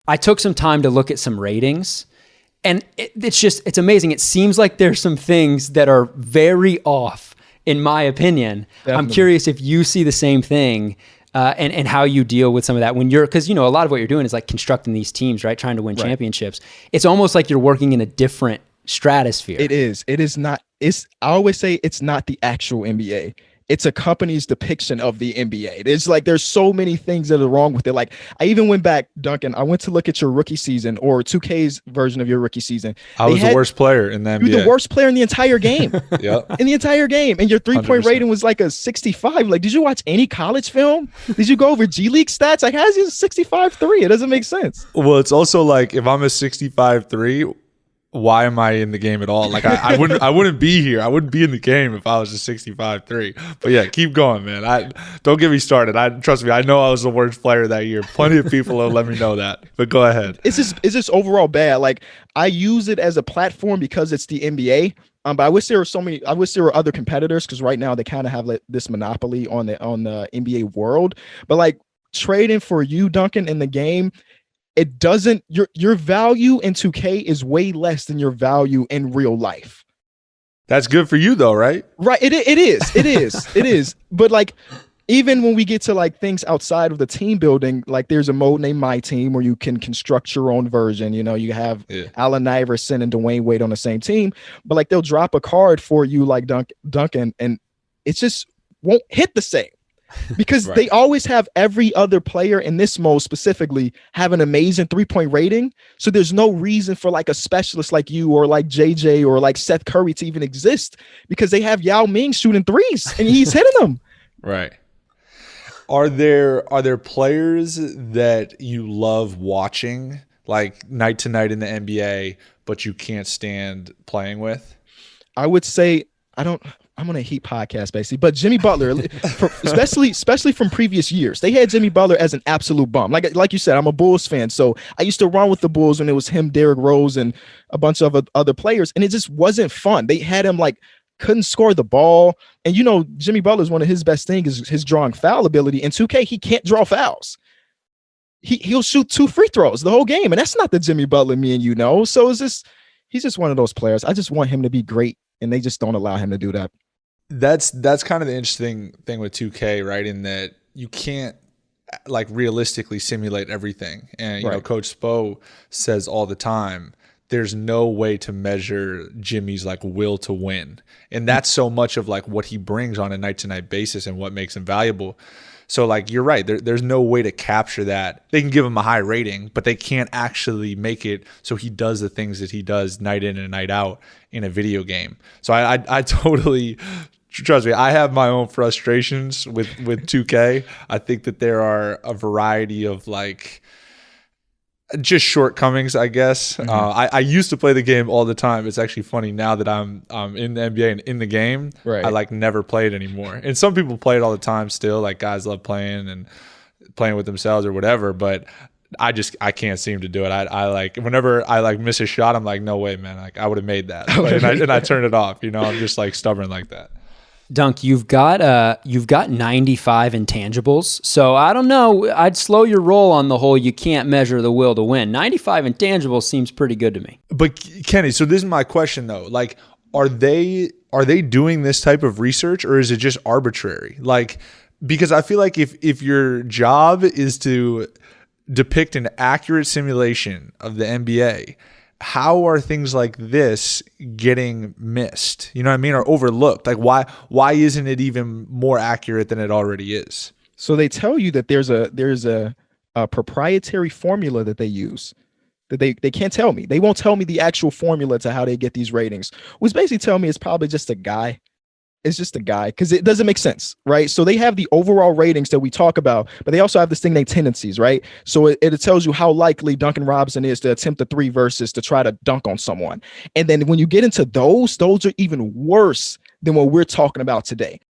I took some time to look at some ratings, and it's amazing. It seems like there's some things that are very off, in my opinion. Definitely. I'm curious if you see the same thing, and how you deal with some of that when because a lot of what you're doing is like constructing these teams, right? Trying to win championships. It's almost like you're working in a different stratosphere. It is not. I always say it's not the actual NBA. It's a company's depiction of the NBA. There's so many things that are wrong with it. Like, I even went back, Duncan, I went to look at your rookie season, or 2K's version of your rookie season. I was the worst player in the NBA. You were the worst player in the entire game. Yep. In the entire game. And your 3-point 100%. rating was like a 65. Like, did you watch any college film? Did you go over G League stats? Like, how's he a 65-3? It doesn't make sense. Well, it's also like, if I'm a 65-3, why am I in the game at all? Like, I wouldn't be here. I wouldn't be in the game if I was a 65-3. But yeah, keep going, man. Don't get me started. Trust me, I know I was the worst player that year. Plenty of people have let me know that. But go ahead. It's just overall bad. Like, I use it as a platform because it's the NBA. But I wish there were other competitors, because right now they kind of have like this monopoly on the NBA world. But like, trading for you, Duncan, in the game, it doesn't, your value in 2K is way less than your value in real life. That's good for you though, right? Right. It is. But like, even when we get to like things outside of the team building, like there's a mode named My Team where you can construct your own version. You have Allen Iverson and Dwayne Wade on the same team, but like they'll drop a card for you like Duncan, and it just won't hit the same. Because they always have every other player in this mode specifically have an amazing 3-point rating. So there's no reason for like a specialist like you or like JJ or like Seth Curry to even exist, because they have Yao Ming shooting threes and he's hitting them. Right. Are there players that you love watching like night to night in the NBA, but you can't stand playing with? I would say I'm on a Heat podcast basically, but Jimmy Butler, especially from previous years, they had Jimmy Butler as an absolute bum. Like you said, I'm a Bulls fan, so I used to run with the Bulls when it was him, Derrick Rose, and a bunch of other players, and it just wasn't fun. They had him like couldn't score the ball, and Jimmy Butler's one of his best things is his drawing foul ability. In 2K, he can't draw fouls. He'll shoot 2 free throws the whole game, and that's not the Jimmy Butler me and you know. So he's just one of those players. I just want him to be great, and they just don't allow him to do that. That's kind of the interesting thing with 2K, right? In that you can't like realistically simulate everything. And Coach Spo says all the time, there's no way to measure Jimmy's like will to win. And that's so much of like what he brings on a night-to-night basis and what makes him valuable. So like, you're right, there's no way to capture that. They can give him a high rating, but they can't actually make it so he does the things that he does night in and night out in a video game. So I totally, trust me, I have my own frustrations with 2K. I think that there are a variety of like just shortcomings, I guess. Mm-hmm. I used to play the game all the time. It's actually funny now that I'm in the NBA and in the game. Right. I like never play it anymore. And some people play it all the time still. Like guys love playing and playing with themselves or whatever. But I can't seem to do it. I like whenever I like miss a shot, I'm like, no way, man. Like I would have made that. and I turn it off. I'm just like stubborn like that. Dunk, you've got 95 intangibles, so I don't know. I'd slow your roll on the whole you can't measure the will to win. 95 intangibles seems pretty good to me. But Kenny, so this is my question though. Like, are they doing this type of research, or is it just arbitrary? Like, because I feel like if your job is to depict an accurate simulation of the NBA, how are things like this getting missed? You know what I mean? Or overlooked? Like why isn't it even more accurate than it already is? So they tell you that there's a proprietary formula that they use that they can't tell me. They won't tell me the actual formula to how they get these ratings, which basically tell me it's probably just a guy. It's just a guy, because it doesn't make sense, right? So they have the overall ratings that we talk about, but they also have this thing named tendencies, right? So it tells you how likely Duncan Robinson is to attempt a 3 versus to try to dunk on someone. And then when you get into those are even worse than what we're talking about today.